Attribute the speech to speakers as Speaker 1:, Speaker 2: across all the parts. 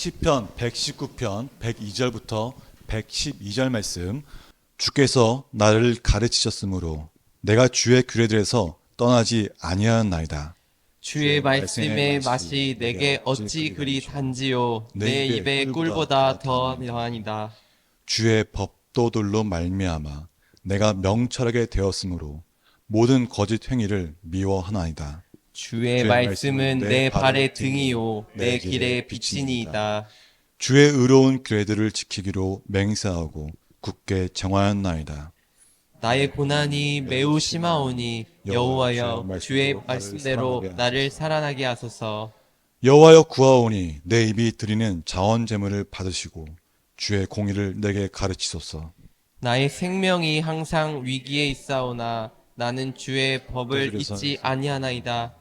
Speaker 1: 시편 119편 102절부터 112절 말씀. 주께서 나를 가르치셨으므로 내가 주의 규례들에서 떠나지 아니하였나이다.
Speaker 2: 주의 말씀의 맛이 내게 어찌 그리 단지요. 내 입의 꿀보다 더 더하니다.
Speaker 1: 주의 법도들로 말미암아 내가 명철하게 되었으므로 모든 거짓 행위를 미워하나이다.
Speaker 2: 주의 말씀은 내 발의 등이요 내 길의 빛이니이다.
Speaker 1: 주의 의로운 규례들을 지키기로 맹세하고 굳게 정하였나이다.
Speaker 2: 나의 고난이 매우 심하오니 여호와여 주의 말씀대로 나를 살아나게 하소서.
Speaker 1: 여호와여 구하오니 내 입이 드리는 자원 제물을 받으시고 주의 공의를 내게 가르치소서.
Speaker 2: 나의 생명이 항상 위기에 있사오나 나는 주의 법을 잊지 아니하나이다.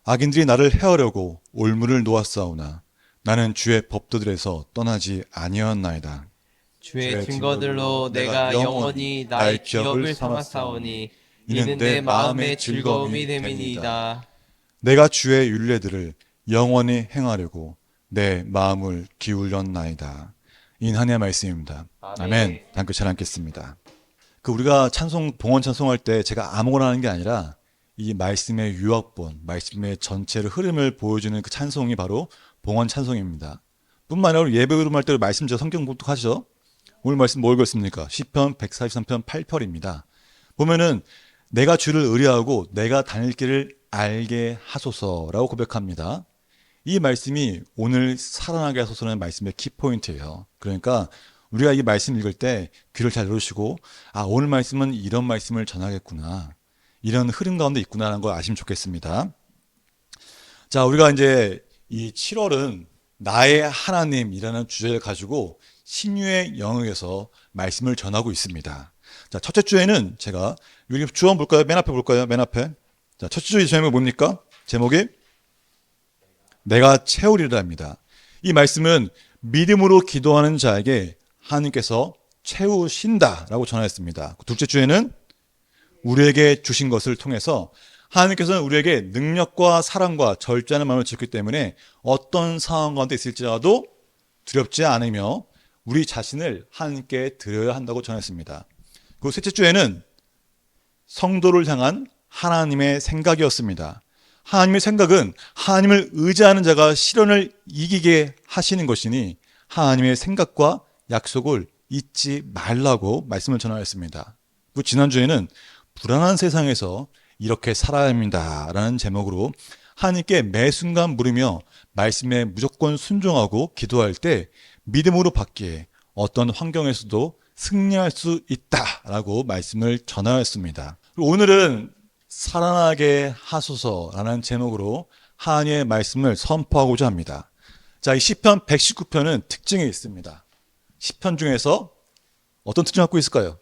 Speaker 1: 악인들이 나를 해하려고 올무를 놓았사오나 나는 주의 법도들에서 떠나지 아니하였나이다.
Speaker 2: 주의 증거들로 내가 영원히 나의 기업을 삼았사오니 이는 내 마음의 즐거움이 됨이니이다.
Speaker 1: 내가 주의 율례들을 영원히 행하려고 내 마음을 기울였나이다. 인 한의 말씀입니다. 아멘. 함께 잘 앉겠습니다. 우리가 찬송, 봉헌 찬송할 때 제가 아무거나 하는 게 아니라 이 말씀의 유학본, 말씀의 전체를 흐름을 보여주는 그 찬송이 바로 봉헌 찬송입니다. 뿐만 아니라 예배 흐름할 때 말씀 제가 성경 봉독하죠. 오늘 말씀 뭐 읽었습니까? 시편 143편 8편입니다. 보면은 내가 주를 의뢰하고 내가 다닐 길을 알게 하소서라고 고백합니다. 이 말씀이 오늘 살아나게 하소서라는 말씀의 키포인트예요. 그러니까 우리가 이 말씀 읽을 때 귀를 잘 들으시고 오늘 말씀은 이런 말씀을 전하겠구나. 이런 흐름 가운데 있구나라는 걸 아시면 좋겠습니다. 자, 우리가 이제 이 7월은 나의 하나님이라는 주제를 가지고 신유의 영역에서 말씀을 전하고 있습니다. 자, 첫째 주에는 제가 여기 주어 볼까요? 맨 앞에 볼까요? 맨 앞에. 자, 첫째 주의 제목이 뭡니까? 제목이 내가 채우리라입니다. 이 말씀은 믿음으로 기도하는 자에게 하나님께서 채우신다라고 전하였습니다. 둘째 주에는 우리에게 주신 것을 통해서 하나님께서는 우리에게 능력과 사랑과 절제하는 마음을 주셨기 때문에 어떤 상황 가운데 있을지라도 두렵지 않으며 우리 자신을 하나님께 드려야 한다고 전했습니다. 그리고 셋째 주에는 성도를 향한 하나님의 생각이었습니다. 하나님의 생각은 하나님을 의지하는 자가 시련을 이기게 하시는 것이니 하나님의 생각과 약속을 잊지 말라고 말씀을 전하였습니다. 그리고 지난주에는 불안한 세상에서 이렇게 살아야 합니다라는 제목으로 하나님께 매 순간 물으며 말씀에 무조건 순종하고 기도할 때 믿음으로 받기에 어떤 환경에서도 승리할 수 있다라고 말씀을 전하였습니다. 오늘은 살아나게 하소서라는 제목으로 하나님의 말씀을 선포하고자 합니다. 자, 이 시편 119편은 특징이 있습니다. 시편 중에서 어떤 특징을 갖고 있을까요?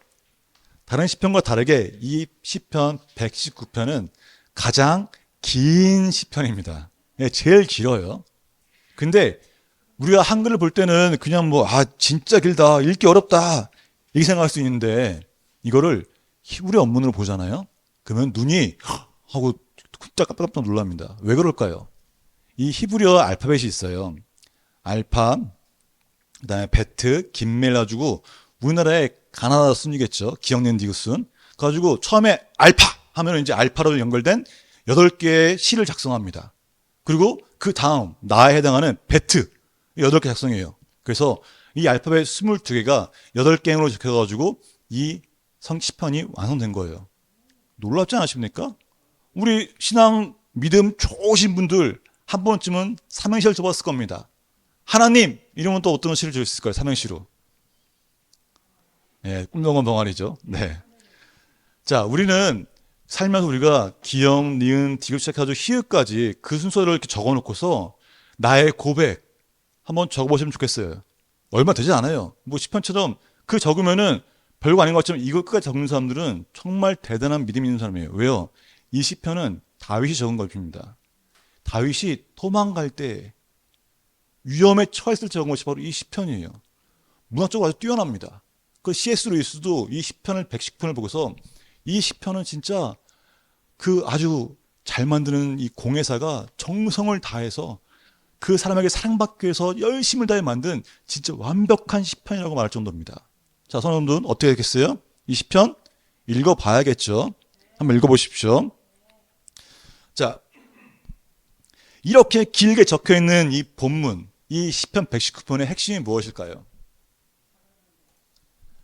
Speaker 1: 다른 시편과 다르게 이 시편 119편은 가장 긴 시편입니다. 제일 길어요. 근데 우리가 한글을 볼 때는 그냥 진짜 길다, 읽기 어렵다 이렇게 생각할 수 있는데 이거를 히브리 원문으로 보잖아요. 그러면 눈이 하고 깜짝 깜짝 놀랍니다. 왜 그럴까요? 이 히브리어 알파벳이 있어요. 알파, 그다음에 베트, 김멜 가지고 우리나라의 가나다 순이겠죠. 기억낸 디귿순. 가지고 처음에 알파 하면 이제 알파로 연결된 8개의 시를 작성합니다. 그리고 그 다음 나에 해당하는 베트 8개 작성해요. 그래서 이 알파벳 22개가 8개로 적혀가지고 이 성시편이 완성된 거예요. 놀랍지 않으십니까? 우리 신앙 믿음 좋으신 분들 한 번쯤은 삼행시를 줘봤을 겁니다. 하나님 이러면 또 어떤 시를 줄 수 있을까요? 삼행시로. 꿈동원 벙아리죠. 네. 자, 우리는 살면서 우리가 기역, 니은, 디귿 시작해가지고 히읗까지 그 순서를 이렇게 적어놓고서 나의 고백 한번 적어보시면 좋겠어요. 얼마 되지 않아요. 시편처럼 그 적으면은 별거 아닌 것 같지만 이걸 끝까지 적는 사람들은 정말 대단한 믿음이 있는 사람이에요. 왜요? 이 시편은 다윗이 적은 것입니다. 다윗이 도망갈 때 위험에 처했을 때 적은 것이 바로 이 시편이에요. 문학적으로 아주 뛰어납니다. 그 C.S. 루이스도 이 시편을 110편을 보고서 이 시편은 진짜 그 아주 잘 만드는 이 공예사가 정성을 다해서 그 사람에게 사랑받기 위해서 열심을 다해 만든 진짜 완벽한 시편이라고 말할 정도입니다. 자, 성도님들 어떻게 되겠어요? 이 시편 읽어봐야겠죠. 한번 읽어보십시오. 자, 이렇게 길게 적혀있는 이 본문, 이 시편 119편의 핵심이 무엇일까요?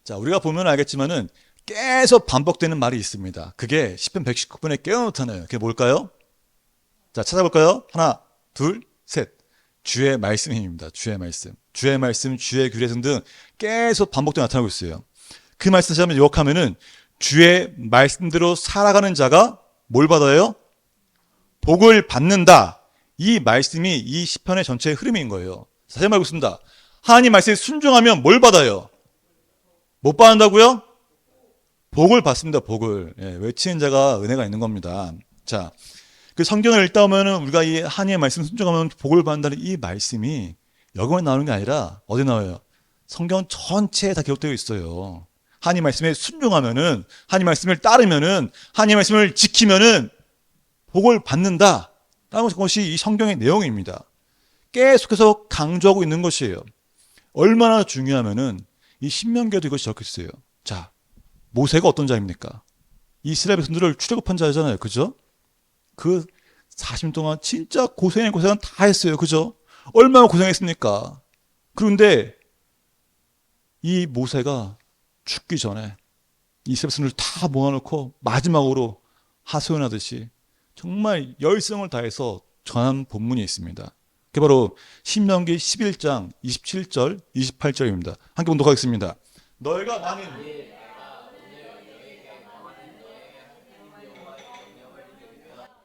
Speaker 1: 자, 우리가 보면 알겠지만은 계속 반복되는 말이 있습니다. 그게 시편 119편에 깨어 나타나요. 그게 뭘까요? 자, 찾아볼까요? 하나, 둘, 셋. 주의 말씀입니다. 주의 말씀. 주의 말씀, 주의 규례 등등 계속 반복되어 나타나고 있어요. 그 말씀 다시 한번 요약하면은 주의 말씀대로 살아가는 자가 뭘 받아요? 복을 받는다. 이 말씀이 이 시편의 전체의 흐름인 거예요. 다시 말하고 있습니다. 하나님 말씀에 순종하면 뭘 받아요? 못 받는다고요? 복을 받습니다. 복을. 예, 외치는 자가 은혜가 있는 겁니다. 자, 그 성경을 읽다 보면은 우리가 이 하나님의 말씀 순종하면 복을 받는다는 이 말씀이 여기만 나오는 게 아니라 어디 나와요? 성경 전체에 다 기록되어 있어요. 하나님 말씀에 순종하면은, 하나님 말씀을 따르면은, 하나님 말씀을 지키면은 복을 받는다. 라는 것이 이 성경의 내용입니다. 계속해서 강조하고 있는 것이에요. 얼마나 중요하면은 이 신명기에도 이것이 적혀 있어요. 자, 모세가 어떤 자입니까? 이스라엘 백성들을 출애굽한 자잖아요. 그죠? 그 40년 동안 진짜 고생은 다 했어요. 그죠? 얼마나 고생했습니까? 그런데 이 모세가 죽기 전에 이스라엘 백성들을 다 모아놓고 마지막으로 하소연하듯이 정말 열성을 다해서 전한 본문이 있습니다. 그게 바로 신명기 11장 27절, 28절입니다. 함께 봉독하겠습니다. 너희가 만일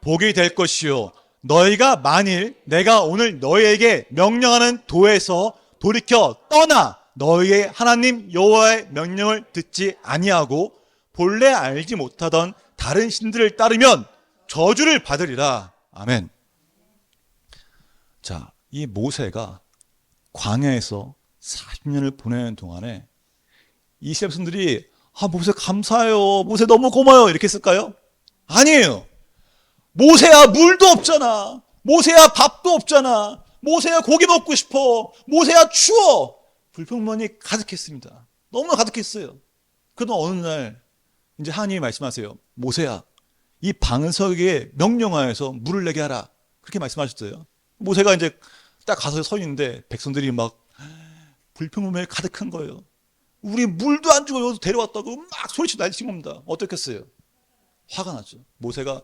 Speaker 1: 복이 될 것이요 너희가 만일 내가 오늘 너희에게 명령하는 도에서 돌이켜 떠나 너희의 하나님 여호와의 명령을 듣지 아니하고 본래 알지 못하던 다른 신들을 따르면 저주를 받으리라. 아멘. 자, 이 모세가 광야에서 40년을 보내는 동안에 이스라엘 백성들이 모세 감사해요. 모세 너무 고마워요. 이렇게 했을까요? 아니에요. 모세야 물도 없잖아. 모세야 밥도 없잖아. 모세야 고기 먹고 싶어. 모세야 추워. 불평만이 가득했습니다. 너무나 가득했어요. 그러다 어느 날 이제 하나님이 말씀하세요. 모세야 이 방석에 명령하여서 물을 내게 하라. 그렇게 말씀하셨어요. 모세가 이제 딱 가서 서 있는데 백성들이 막 불평만이 가득한 거예요. 우리 물도 안 주고 여기서 데려왔다고 막 소리치고 난리친 겁니다. 어떻겠어요? 화가 나죠. 모세가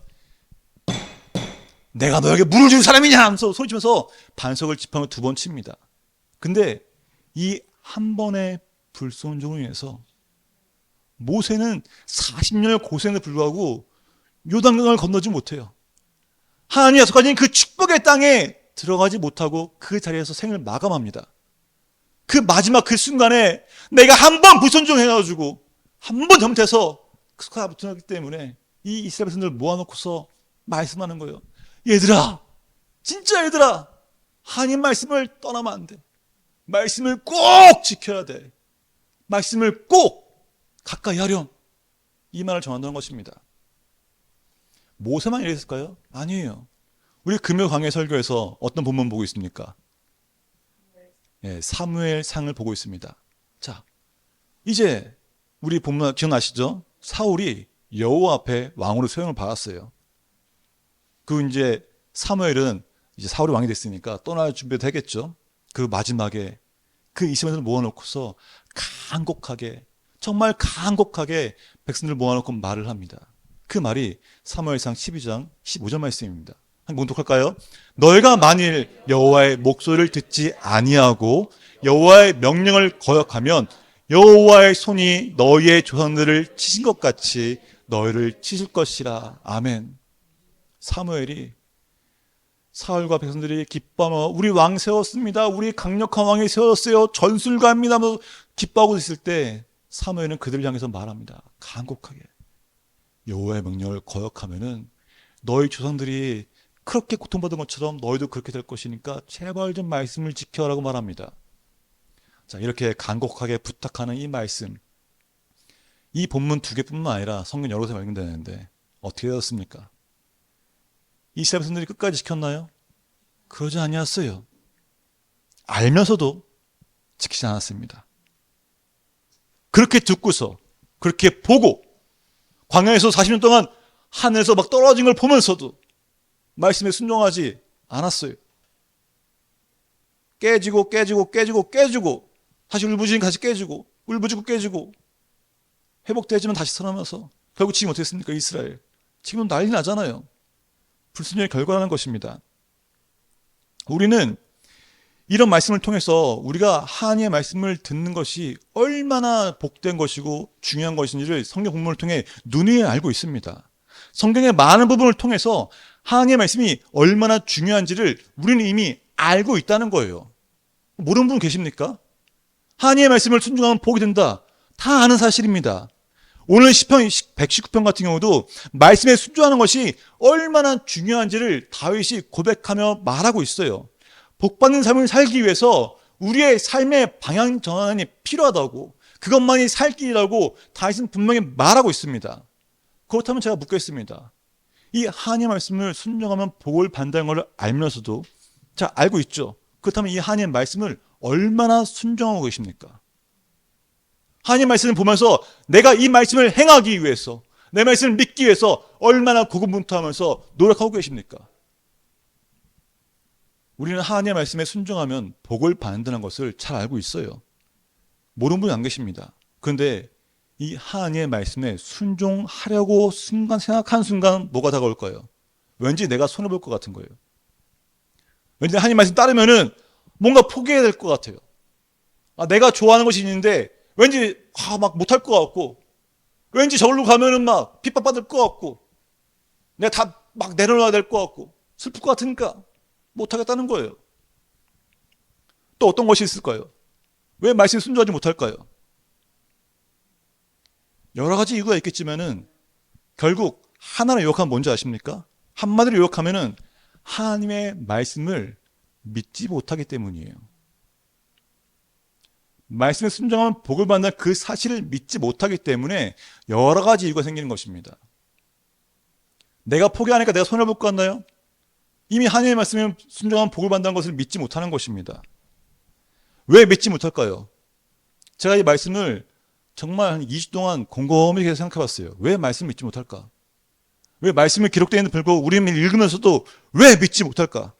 Speaker 1: 내가 너에게 물을 준 사람이냐 하면서 소리치면서 반석을 지팡이로 2번 칩니다. 근데 이 한 번의 불순종을 인해서 모세는 40년의 고생에 불구하고 요단강을 건너지 못해요. 하나님이 약속하신 그 축복의 땅에 들어가지 못하고 그 자리에서 생을 마감합니다. 그 마지막 그 순간에 내가 한 번 불순종해가지고 한 번 잘못해서 스코어가 붙었기 때문에 이 이스라엘 백성들을 모아놓고서 말씀하는 거예요. 얘들아, 진짜 얘들아, 하나님 말씀을 떠나면 안 돼. 말씀을 꼭 지켜야 돼. 말씀을 꼭 가까이 하렴. 이 말을 전한다는 것입니다. 모세만 이랬을까요? 아니에요. 우리 금요 강해 설교에서 어떤 본문 보고 있습니까? 예, 사무엘상을 보고 있습니다. 자, 이제 우리 본문 기억나시죠? 사울이 여호와 앞에 왕으로 소형을 받았어요. 그 이제 사무엘은 이제 사울이 왕이 됐으니까 떠날 준비도 하겠죠. 그 마지막에 그 이스라엘을 모아놓고서 간곡하게 정말 간곡하게 백성들을 모아놓고 말을 합니다. 그 말이 사무엘상 12장 15절 말씀입니다. 한번 봉독할까요? 너희가 만일 여호와의 목소리를 듣지 아니하고 여호와의 명령을 거역하면 여호와의 손이 너희의 조상들을 치신 것 같이 너희를 치실 것이라. 아멘. 사무엘이 사울과 백성들이 기뻐하며 우리 왕 세웠습니다. 우리 강력한 왕이 세웠어요. 전술가입니다. 하면서 기뻐하고 있을 때 사무엘은 그들을 향해서 말합니다. 간곡하게. 여호와의 명령을 거역하면은 너희 조상들이 그렇게 고통받은 것처럼 너희도 그렇게 될 것이니까 제발 좀 말씀을 지켜라고 말합니다. 자, 이렇게 간곡하게 부탁하는 이 말씀. 이 본문 2개뿐만 아니라 성경 여러 곳에 발견되는데 어떻게 되었습니까? 이스라엘 백성들이 끝까지 지켰나요? 그러지 아니었어요. 알면서도 지키지 않았습니다. 그렇게 듣고서, 그렇게 보고, 광야에서 40년 동안 하늘에서 막 떨어진 걸 보면서도 말씀에 순종하지 않았어요. 깨지고 다시 울부짖으면 다시 깨지고 울부짖고 깨지고 회복되지만 다시 살아나서 결국 지금 어떻게 했습니까? 이스라엘 지금은 난리 나잖아요. 불순종의 결과라는 것입니다. 우리는 이런 말씀을 통해서 우리가 하나님의 말씀을 듣는 것이 얼마나 복된 것이고 중요한 것인지를 성경 본문을 통해 누누이 알고 있습니다. 성경의 많은 부분을 통해서 하나님의 말씀이 얼마나 중요한지를 우리는 이미 알고 있다는 거예요. 모르는 분 계십니까? 하나님의 말씀을 순종하면 복이 된다. 다 아는 사실입니다. 오늘 시편 119편 같은 경우도 말씀에 순종하는 것이 얼마나 중요한지를 다윗이 고백하며 말하고 있어요. 복받는 삶을 살기 위해서 우리의 삶의 방향 전환이 필요하다고, 그것만이 살 길이라고 다윗은 분명히 말하고 있습니다. 그렇다면 제가 묻겠습니다. 이 하나님의 말씀을 순종하면 복을 받는다는 걸 알면서도, 자, 알고 있죠. 그렇다면 이 하나님의 말씀을 얼마나 순종하고 계십니까? 하나님의 말씀을 보면서 내가 이 말씀을 행하기 위해서, 내 말씀을 믿기 위해서 얼마나 고군분투하면서 노력하고 계십니까? 우리는 하나님의 말씀에 순종하면 복을 받는다는 것을 잘 알고 있어요. 모르는 분이 안 계십니다. 그런데 이 하나님의 말씀에 순종하려고 생각한 순간 뭐가 다가올까요? 왠지 내가 손해볼 것 같은 거예요. 왠지 하나님 말씀 따르면은 뭔가 포기해야 될 것 같아요. 내가 좋아하는 것이 있는데 왠지 막 못할 것 같고, 왠지 저기로 가면은 막 핍박받을 것 같고, 내가 다 막 내려놔야 될 것 같고, 슬플 것 같으니까 못하겠다는 거예요. 또 어떤 것이 있을까요? 왜 말씀에 순종하지 못할까요? 여러 가지 이유가 있겠지만은 결국 하나를 요약하면 뭔지 아십니까? 한마디로 요약하면은 하나님의 말씀을 믿지 못하기 때문이에요. 말씀에 순종하면 복을 받는 그 사실을 믿지 못하기 때문에 여러 가지 이유가 생기는 것입니다. 내가 포기하니까 내가 손해볼 것 같나요? 이미 하나님의 말씀에 순종하면 복을 받는다는 것을 믿지 못하는 것입니다. 왜 믿지 못할까요? 제가 이 말씀을 정말 한 20주 동안 곰곰이 계속 생각해 봤어요. 왜 말씀을 믿지 못할까? 왜 말씀이 기록되어 있는 불구하고 우리는 읽으면서도 왜 믿지 못할까?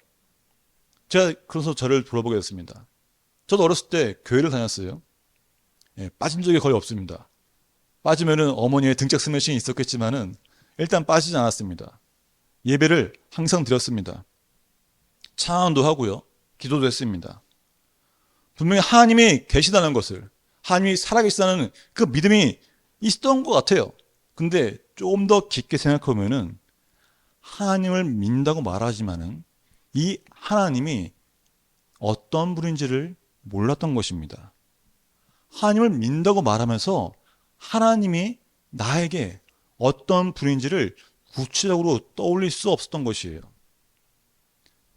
Speaker 1: 제가 그래서 저를 돌아보게 됐습니다. 저도 어렸을 때 교회를 다녔어요. 빠진 적이 거의 없습니다. 빠지면은 어머니의 등짝 스매싱이 있었겠지만은 일단 빠지지 않았습니다. 예배를 항상 드렸습니다. 찬양도 하고요. 기도도 했습니다. 분명히 하나님이 계시다는 것을, 하나님이 살아계시다는 그 믿음이 있었던 것 같아요. 근데 조금 더 깊게 생각해보면은 하나님을 믿는다고 말하지만은 이 하나님이 어떤 분인지를 몰랐던 것입니다. 하나님을 믿는다고 말하면서 하나님이 나에게 어떤 분인지를 구체적으로 떠올릴 수 없었던 것이에요.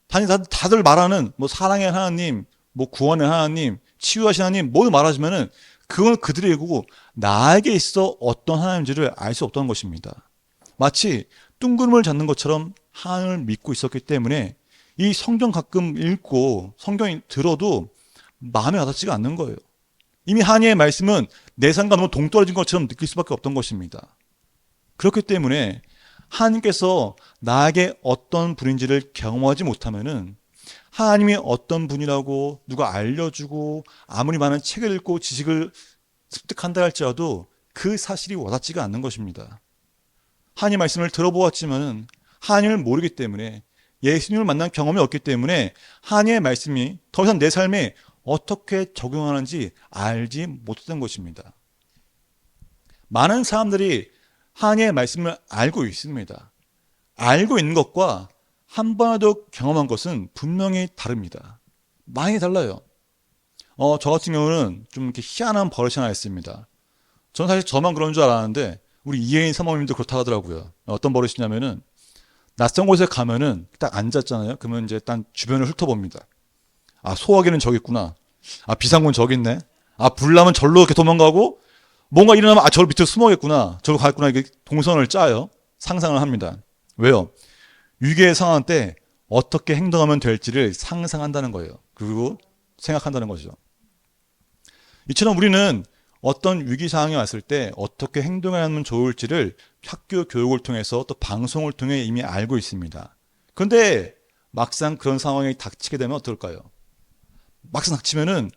Speaker 1: 다들 말하는 사랑의 하나님, 구원의 하나님, 치유하신 하나님 모두 말하지만은 그건 그들의 얘기고 나에게 있어 어떤 하나님인지를 알 수 없던 것입니다. 마치 뜬구름을 잡는 것처럼 하나님을 믿고 있었기 때문에 이 성경 가끔 읽고 성경이 들어도 마음에 와닿지가 않는 거예요. 이미 하나님의 말씀은 내 삶과 너무 동떨어진 것처럼 느낄 수밖에 없던 것입니다. 그렇기 때문에 하나님께서 나에게 어떤 분인지를 경험하지 못하면은 하나님이 어떤 분이라고 누가 알려주고 아무리 많은 책을 읽고 지식을 습득한다 할지라도 그 사실이 와닿지가 않는 것입니다. 하나님 말씀을 들어보았지만은 하나님을 모르기 때문에, 예수님을 만난 경험이 없기 때문에 하나님의 말씀이 더 이상 내 삶에 어떻게 적용하는지 알지 못했던 것입니다. 많은 사람들이 하나님의 말씀을 알고 있습니다. 알고 있는 것과 한 번이라도 경험한 것은 분명히 다릅니다. 많이 달라요. 저 같은 경우는 좀 이렇게 희한한 버릇이 하나 있습니다. 저는 사실 저만 그런 줄 알았는데 우리 이혜인 사모님도 그렇다 하더라고요. 어떤 버릇이냐면은 낯선 곳에 가면은 딱 앉았잖아요. 그러면 이제 딱 주변을 훑어봅니다. 소화기는 저기 있구나. 비상구는 저기 있네. 불나면 절로 이렇게 도망가고 뭔가 일어나면 저 밑으로 숨어겠구나. 저로 가겠구나. 이게 동선을 짜요. 상상을 합니다. 왜요? 위기의 상황 때 어떻게 행동하면 될지를 상상한다는 거예요. 그리고 생각한다는 거죠. 이처럼 우리는 어떤 위기 상황이 왔을 때 어떻게 행동하면 좋을지를 학교 교육을 통해서 또 방송을 통해 이미 알고 있습니다. 그런데 막상 그런 상황이 닥치게 되면 어떨까요? 막상 닥치면은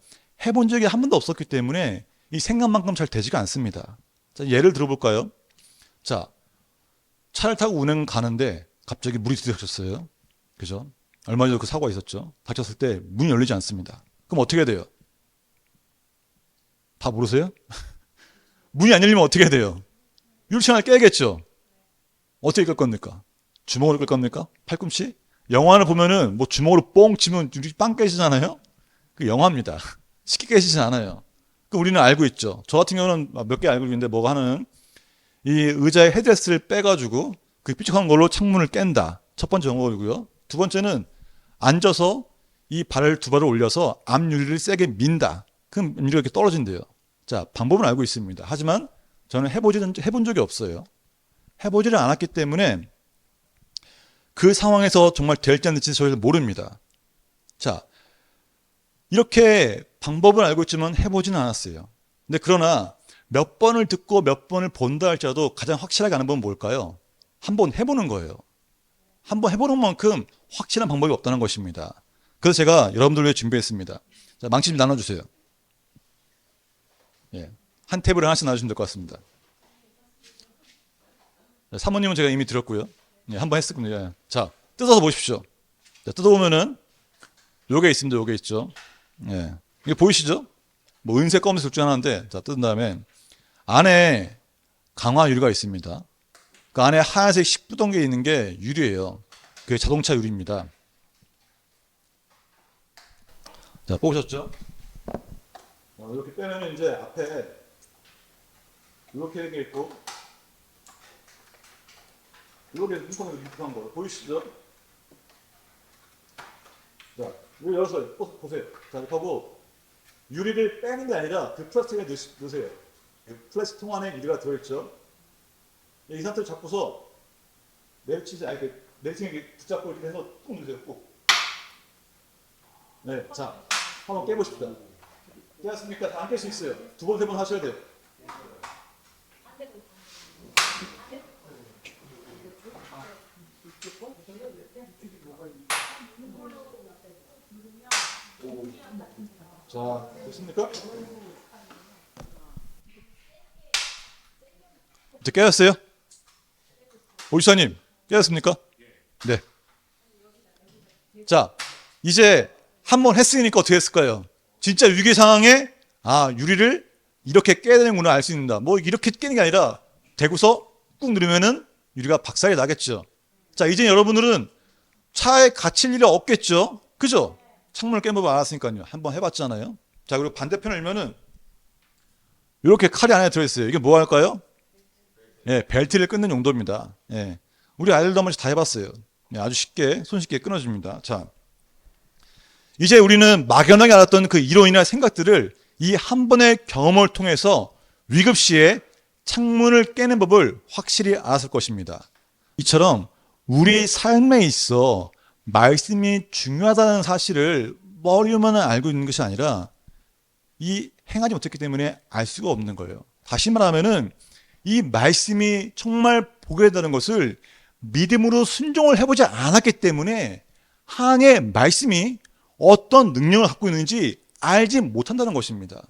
Speaker 1: 해본 적이 한 번도 없었기 때문에 이 생각만큼 잘 되지가 않습니다. 자, 예를 들어볼까요? 자, 차를 타고 운행 가는데 갑자기 물이 들이닥쳤어요. 그죠? 얼마 전에 그 사고가 있었죠. 닥쳤을 때 문이 열리지 않습니다. 그럼 어떻게 돼요? 다 모르세요? 문이 안 열리면 어떻게 돼요? 유리창을 깨겠죠. 어떻게 끌 겁니까? 주먹으로 끌 겁니까? 팔꿈치? 영화를 보면은 뭐 주먹으로 뽕 치면 유리 빵 깨지잖아요. 그 영화입니다. 쉽게 깨지진 않아요. 그 우리는 알고 있죠. 저 같은 경우는 몇 개 알고 있는데 뭐가 하는 이 의자의 헤드레스트를 빼가지고 그 삐죽한 걸로 창문을 깬다. 첫 번째 영어이고요. 두 번째는 앉아서 이 발을 두 발을 올려서 앞 유리를 세게 민다. 그럼 유리가 이렇게 떨어진대요. 자, 방법은 알고 있습니다. 하지만 저는 해본 적이 없어요. 해보지를 않았기 때문에 그 상황에서 정말 될지 안 될지 저희는 모릅니다. 자, 이렇게 방법을 알고 있지만 해보지는 않았어요. 근데 그러나 몇 번을 듣고 몇 번을 본다 할지라도 가장 확실하게 아는 법은 뭘까요? 한번 해보는 거예요. 한번 해보는 만큼 확실한 방법이 없다는 것입니다. 그래서 제가 여러분들 위해 준비했습니다. 자, 망치 좀 나눠주세요. 예, 한 탭을 하나씩 나눠주시면 될 것 같습니다. 자, 사모님은 제가 이미 들었고요. 예, 한번 했었군요. 예. 자, 뜯어서 보십시오. 자, 뜯어보면은 요게 있습니다. 요게 있죠. 예, 이게 보이시죠? 뭐 은색, 검은색 둘 중 하나인데, 자, 뜯은 다음에 안에 강화 유리가 있습니다. 그 안에 하얀색 식부던 게 있는 게 유리예요. 그게 자동차 유리입니다. 자, 보셨죠? 이렇게 빼면 이제 앞에 이렇게 돼 있고, 이렇게 눈썹으로 밑한 거 보이시죠? 자, 이거 열어서 보세요. 자, 이렇게 하고 유리를 빼는 게 아니라 그 플라스틱에 넣으세요. 플라스틱 통 안에 유리가 들어있죠. 이 상태로 잡고서 내리치지 않게 내리치게 붙잡고 이렇게 해서 통 넣으세요. 꼭. 네, 자, 한번 깨보십시오. 깨었습니까? 다 안 깰 수 있어요. 두 번, 세 번 하셔야 돼요. 자, 됐습니까? 이제 깨졌어요? 오지사님, 깨졌습니까? 네. 자, 이제 한번 했으니까 어떻게 했을까요? 진짜 위기 상황에 유리를 이렇게 깨야 되는구나 알 수 있습니다. 뭐 이렇게 깨는 게 아니라 대고서 꾹 누르면은 유리가 박살이 나겠죠. 자, 이제 여러분들은 차에 갇힐 일이 없겠죠. 그죠? 창문을 깬 법을 알았으니까요. 한번 해봤잖아요. 자, 그리고 반대편을 열면은 이렇게 칼이 안에 들어있어요. 이게 뭐 할까요? 예, 벨트를 끊는 용도입니다. 예, 우리 아이들도 한 번씩 다 해봤어요. 예, 아주 쉽게, 손쉽게 끊어줍니다. 자, 이제 우리는 막연하게 알았던 그 이론이나 생각들을 이 한 번의 경험을 통해서 위급 시에 창문을 깨는 법을 확실히 알았을 것입니다. 이처럼 우리 삶에 있어 말씀이 중요하다는 사실을 머리로만 알고 있는 것이 아니라 이 행하지 못했기 때문에 알 수가 없는 거예요. 다시 말하면은 이 말씀이 정말 보게 되는 것을 믿음으로 순종을 해보지 않았기 때문에 하나님의 말씀이 어떤 능력을 갖고 있는지 알지 못한다는 것입니다.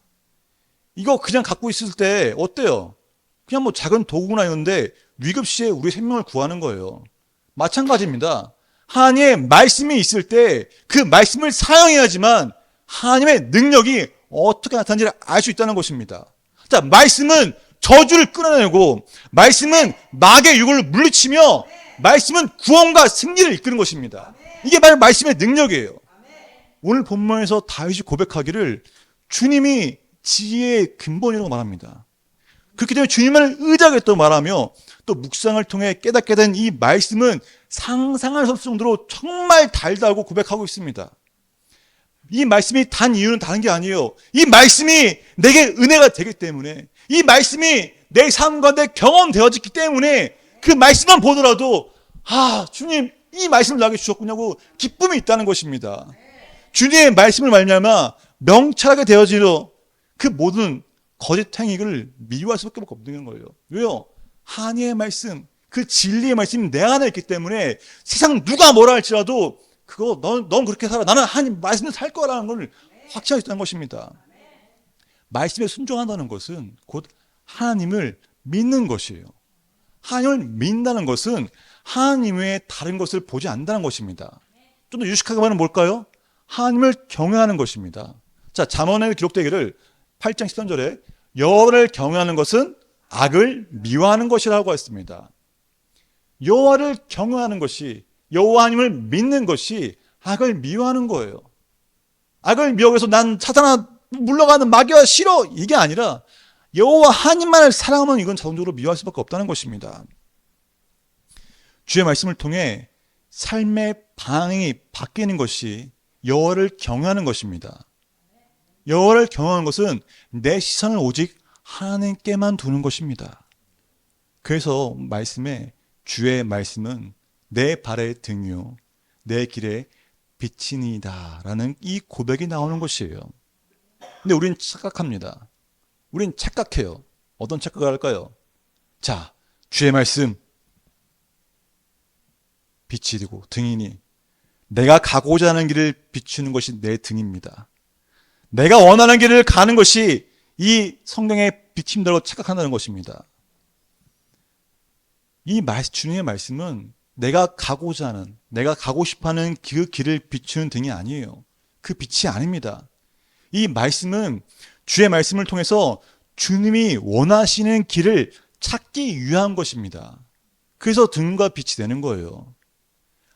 Speaker 1: 이거 그냥 갖고 있을 때 어때요? 그냥 뭐 작은 도구나 이런데 위급시에 우리 생명을 구하는 거예요. 마찬가지입니다. 하나님의 말씀이 있을 때 그 말씀을 사용해야지만 하나님의 능력이 어떻게 나타나는지를 알 수 있다는 것입니다. 자, 말씀은 저주를 끌어내고 말씀은 마귀의 유혹을 물리치며 말씀은 구원과 승리를 이끄는 것입니다. 이게 바로 말씀의 능력이에요. 오늘 본문에서 다윗이 고백하기를 주님이 지혜의 근본이라고 말합니다. 그렇기 때문에 주님을 의지하겠다고 말하며 또 묵상을 통해 깨닫게 된 이 말씀은 상상할 수 없을 정도로 정말 달다고 고백하고 있습니다. 이 말씀이 단 이유는 다른 게 아니에요. 이 말씀이 내게 은혜가 되기 때문에, 이 말씀이 내 삶 가운데 경험되어졌기 때문에 그 말씀만 보더라도 주님 이 말씀을 나에게 주셨군요 하고 기쁨이 있다는 것입니다. 주님의 말씀을 말미암아 명철하게 되어지는 그 모든 거짓 행위를 미워할 수밖에 없는 거예요. 왜요? 하나님의 말씀, 그 진리의 말씀이 내 안에 있기 때문에 세상 누가 뭐라 할지라도 그거 넌 그렇게 살아. 나는 하나님 말씀대로 살 거라는 걸 확신할 수 있다는 것입니다. 말씀에 순종한다는 것은 곧 하나님을 믿는 것이에요. 하나님을 믿는다는 것은 하나님 외에 다른 것을 보지 않는다는 것입니다. 좀 더 유식하게 말하면 뭘까요? 하나님을 경외하는 것입니다. 자, 잠언에 기록되기를 8장 13절에 여호와를 경외하는 것은 악을 미워하는 것이라고 했습니다. 여호와를 경외하는 것이, 여호와 하나님을 믿는 것이 악을 미워하는 거예요. 악을 미워해서 난 사탄아 물러가는 마귀가 싫어, 이게 아니라 여호와 하나님만을 사랑하면 이건 자동적으로 미워할 수밖에 없다는 것입니다. 주의 말씀을 통해 삶의 방향이 바뀌는 것이 여호와를 경외하는 것입니다. 여호와를 경외하는 것은 내 시선을 오직 하나님께만 두는 것입니다. 그래서 말씀에 주의 말씀은 내 발의 등이요 내 길의 빛이니이다 라는 이 고백이 나오는 것이에요. 근데 우린 착각합니다. 우린 착각해요. 어떤 착각을 할까요? 자, 주의 말씀 빛이 되고 등이니 내가 가고자 하는 길을 비추는 것이 내 등입니다. 내가 원하는 길을 가는 것이 이 성경의 빛임이라고 착각한다는 것입니다. 이 주님의 말씀은 내가 가고자 하는, 내가 가고 싶어하는 그 길을 비추는 등이 아니에요. 그 빛이 아닙니다. 이 말씀은 주의 말씀을 통해서 주님이 원하시는 길을 찾기 위한 것입니다. 그래서 등과 빛이 되는 거예요.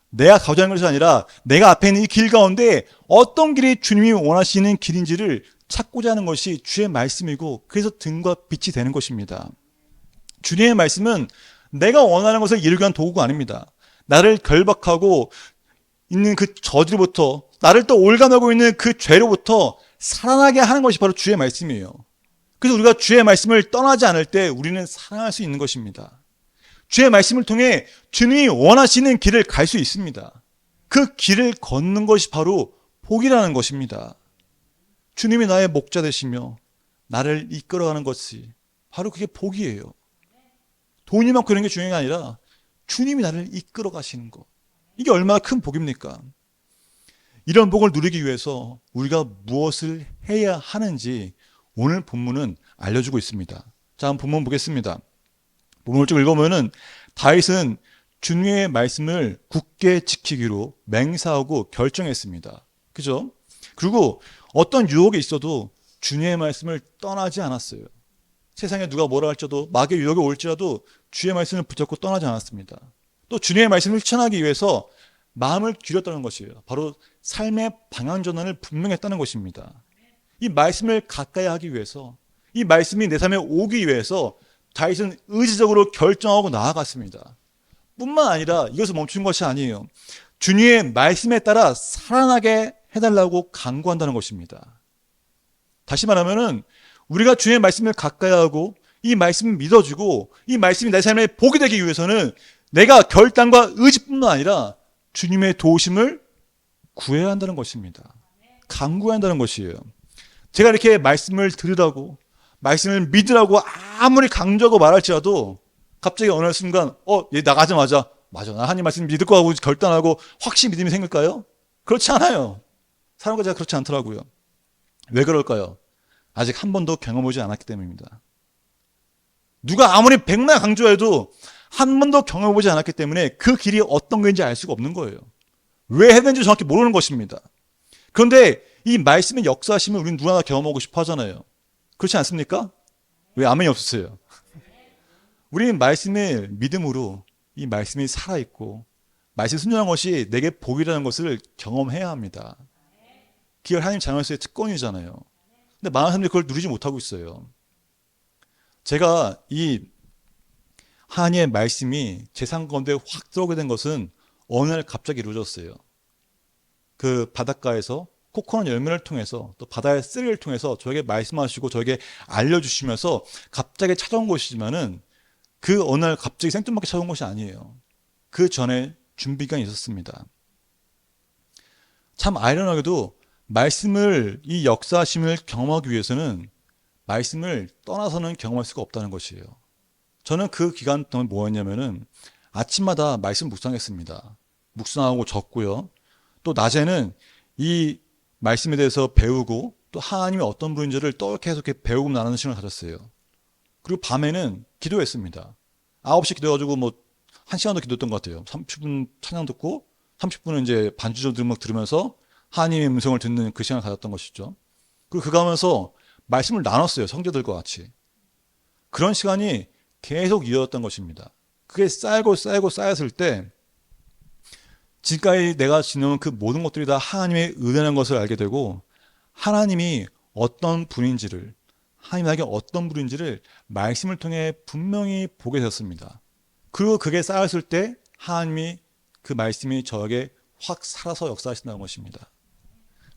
Speaker 1: 내가 가고자 하는 것이 아니라 내가 앞에 있는 이 길 가운데 어떤 길이 주님이 원하시는 길인지를 찾고자 하는 것이 주의 말씀이고 그래서 등과 빛이 되는 것입니다. 주님의 말씀은 내가 원하는 것을 이루기 위한 도구가 아닙니다. 나를 결박하고 있는 그 저주로부터, 나를 또 올가매고 있는 그 죄로부터 살아나게 하는 것이 바로 주의 말씀이에요. 그래서 우리가 주의 말씀을 떠나지 않을 때 우리는 살아날 수 있는 것입니다. 주의 말씀을 통해 주님이 원하시는 길을 갈 수 있습니다. 그 길을 걷는 것이 바로 복이라는 것입니다. 주님이 나의 목자 되시며 나를 이끌어가는 것이 바로 그게 복이에요. 돈이 많고 이런 게 중요한 게 아니라 주님이 나를 이끌어 가시는 것. 이게 얼마나 큰 복입니까? 이런 복을 누리기 위해서 우리가 무엇을 해야 하는지 오늘 본문은 알려주고 있습니다. 자, 한번 본문 보겠습니다. 본문을 쭉 읽어보면은 다윗은 주님의 말씀을 굳게 지키기로 맹세하고 결정했습니다. 그죠? 그리고 어떤 유혹이 있어도 주님의 말씀을 떠나지 않았어요. 세상에 누가 뭐라 할지라도 마귀의 유혹이 올지라도 주의 말씀을 붙잡고 떠나지 않았습니다. 또 주님의 말씀을 실천하기 위해서 마음을 기울였다는 것이에요. 바로 삶의 방향 전환을 분명했다는 것입니다. 이 말씀을 가까이 하기 위해서, 이 말씀이 내 삶에 오기 위해서 다윗은 의지적으로 결정하고 나아갔습니다. 뿐만 아니라 이것을 멈춘 것이 아니에요. 주님의 말씀에 따라 살아나게 해달라고 간구한다는 것입니다. 다시 말하면은 우리가 주님의 말씀을 가까이 하고 이 말씀을 믿어주고 이 말씀이 내 삶에 복이 되기 위해서는 내가 결단과 의지뿐만 아니라 주님의 도우심을 구해야 한다는 것입니다. 간구해야 한다는 것이에요. 제가 이렇게 말씀을 들으라고, 말씀을 믿으라고 아무리 강조하고 말할지라도 갑자기 어느 순간 얘 나가자마자 맞아, 나 하나님 말씀 믿을 거하고 결단하고 확실히 믿음이 생길까요? 그렇지 않아요. 사람과 제가 그렇지 않더라고요. 왜 그럴까요? 아직 한 번도 경험하지 않았기 때문입니다. 누가 아무리 백날 강조해도 한 번도 경험해보지 않았기 때문에 그 길이 어떤 건지 알 수가 없는 거예요. 왜 해야 되는지 정확히 모르는 것입니다. 그런데 이 말씀의 역사하심을 우리는 누구나 경험하고 싶어 하잖아요. 그렇지 않습니까? 왜 아멘이 없었어요? 우리는 말씀의 믿음으로 이 말씀이 살아있고 말씀 순종한 것이 내게 복이라는 것을 경험해야 합니다. 그게 하나님 자녀로서의 특권이잖아요. 근데 많은 사람들이 그걸 누리지 못하고 있어요. 제가 이 하나님의 말씀이 제 삶 가운데 확 들어오게 된 것은 어느 날 갑자기 이루어졌어요. 그 바닷가에서 코코넛 열매를 통해서 또 바다의 쓰리를 통해서 저에게 말씀하시고 저에게 알려주시면서 갑자기 찾아온 것이지만은 그 어느 날 갑자기 생뚱맞게 찾아온 것이 아니에요. 그 전에 준비가 있었습니다. 참 아이러니하게도 말씀을, 이 역사심을 경험하기 위해서는 말씀을 떠나서는 경험할 수가 없다는 것이에요. 저는 그 기간 동안 뭐였냐면은 아침마다 말씀 묵상했습니다. 묵상하고 적고요. 또 낮에는 이 말씀에 대해서 배우고 또 하나님이 어떤 분인지를 또 계속 배우고 나누는 시간을 가졌어요. 그리고 밤에는 기도했습니다. 9시 기도해가지고 뭐 1시간도 기도했던 것 같아요. 30분 찬양 듣고 30분은 이제 반주절 음악 들으면서 하나님의 음성을 듣는 그 시간을 가졌던 것이죠. 그리고 그 가면서 말씀을 나눴어요. 성도들과 같이. 그런 시간이 계속 이어졌던 것입니다. 그게 쌓이고 쌓였을 때 지금까지 내가 지내온 그 모든 것들이 다 하나님의 은혜라는 것을 알게 되고 하나님이 어떤 분인지를, 하나님 나에게 어떤 분인지를 말씀을 통해 분명히 보게 되었습니다. 그리고 그게 쌓였을 때 하나님이 그 말씀이 저에게 확 살아서 역사하신다는 것입니다.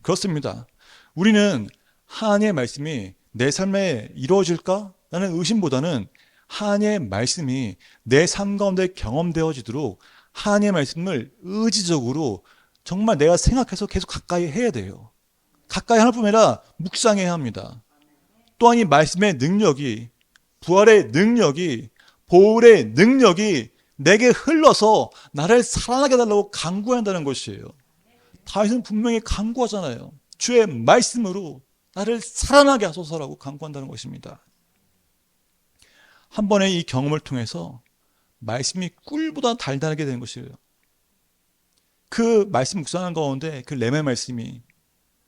Speaker 1: 그렇습니다. 우리는 하나님의 말씀이 내 삶에 이루어질까? 라는 의심보다는 하나님의 말씀이 내 삶 가운데 경험되어지도록 하나님의 말씀을 의지적으로 정말 내가 생각해서 계속 가까이 해야 돼요. 가까이 하는 뿐만 아니라 묵상해야 합니다. 또한 이 말씀의 능력이, 부활의 능력이, 보혈의 능력이 내게 흘러서 나를 살아나게 해달라고 간구한다는 것이에요. 다윗은 분명히 간구하잖아요. 주의 말씀으로 나를 살아나게 하소서라고 간구한다는 것입니다. 한 번의 이 경험을 통해서 말씀이 꿀보다 달달하게 되는 것이에요. 그 말씀 묵상하는 가운데 그 렘의 말씀이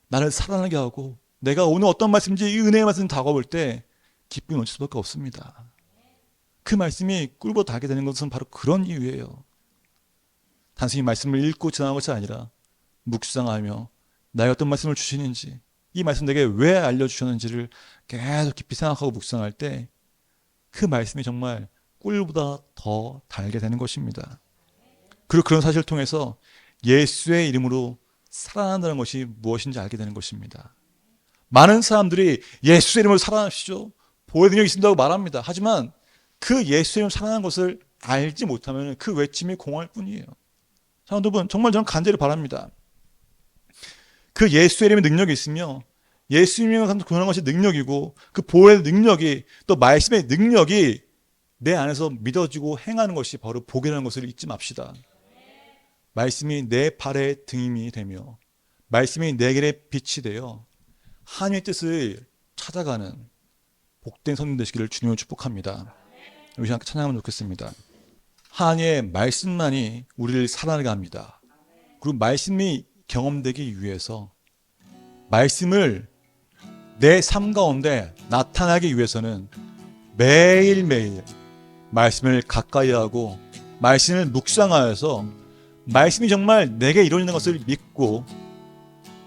Speaker 1: 나를 살아나게 하고 내가 오늘 어떤 말씀인지 이 은혜의 말씀 다가올 때 기쁨이 넘칠 수밖에 없습니다. 그 말씀이 꿀보다 달게 되는 것은 바로 그런 이유예요. 단순히 말씀을 읽고 지나가는 것이 아니라 묵상하며 나에게 어떤 말씀을 주시는지, 이 말씀 내게 왜 알려주셨는지를 계속 깊이 생각하고 묵상할 때 그 말씀이 정말 꿀보다 더 달게 되는 것입니다. 그리고 그런 사실을 통해서 예수의 이름으로 살아난다는 것이 무엇인지 알게 되는 것입니다. 많은 사람들이 예수의 이름으로 살아나시죠. 보혈의 능력이 있습니다고 말합니다. 하지만 그 예수의 이름으로 살아나는 것을 알지 못하면 그 외침이 공허할 뿐이에요. 여러분, 정말 저는 간절히 바랍니다. 그 예수의 이름의 능력이 있으며 예수님을 구원하는 것이 능력이고 그 보혈의 능력이 또 말씀의 능력이 내 안에서 믿어지고 행하는 것이 바로 복이라는 것을 잊지 맙시다. 말씀이 내 발의 등임이 되며 말씀이 내 길의 빛이 되어 하나님의 뜻을 찾아가는 복된 성도 되시기를 주님을 축복합니다. 우리 함께 찬양하면 좋겠습니다. 하나님의 말씀만이 우리를 살아나게 합니다. 그리고 말씀이 경험되기 위해서 말씀을 내 삶 가운데 나타나기 위해서는 매일매일 말씀을 가까이 하고 말씀을 묵상하여서 말씀이 정말 내게 이루어지는 것을 믿고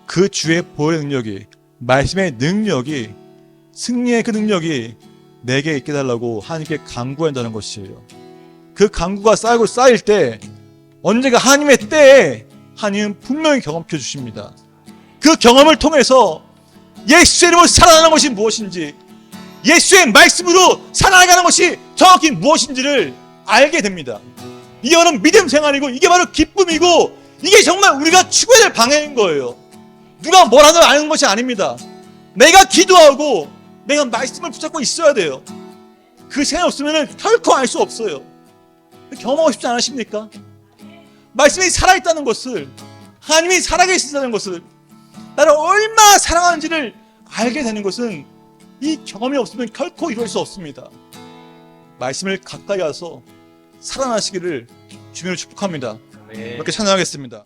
Speaker 1: 그 주의 보혈의 능력이, 말씀의 능력이, 승리의 그 능력이 내게 있게 달라고 하나님께 간구한다는 것이에요. 그 간구가 쌓일 때 언젠가 하나님의 때에 하나님은 분명히 경험해 주십니다. 그 경험을 통해서 예수의 이름으로 살아나는 것이 무엇인지, 예수의 말씀으로 살아나가는 것이 정확히 무엇인지를 알게 됩니다. 이게 바로 믿음 생활이고 이게 바로 기쁨이고 이게 정말 우리가 추구해야 될 방향인 거예요. 누가 뭘 하든 아는 것이 아닙니다. 내가 기도하고 내가 말씀을 붙잡고 있어야 돼요. 그 생각 없으면 결코 알 수 없어요. 경험하고 싶지 않으십니까? 말씀이 살아있다는 것을, 하나님이 살아계신다는 것을, 나를 얼마나 사랑하는지를 알게 되는 것은 이 경험이 없으면 결코 이룰 수 없습니다. 말씀을 가까이 와서 살아나시기를 주님을 축복합니다. 이렇게 찬양하겠습니다.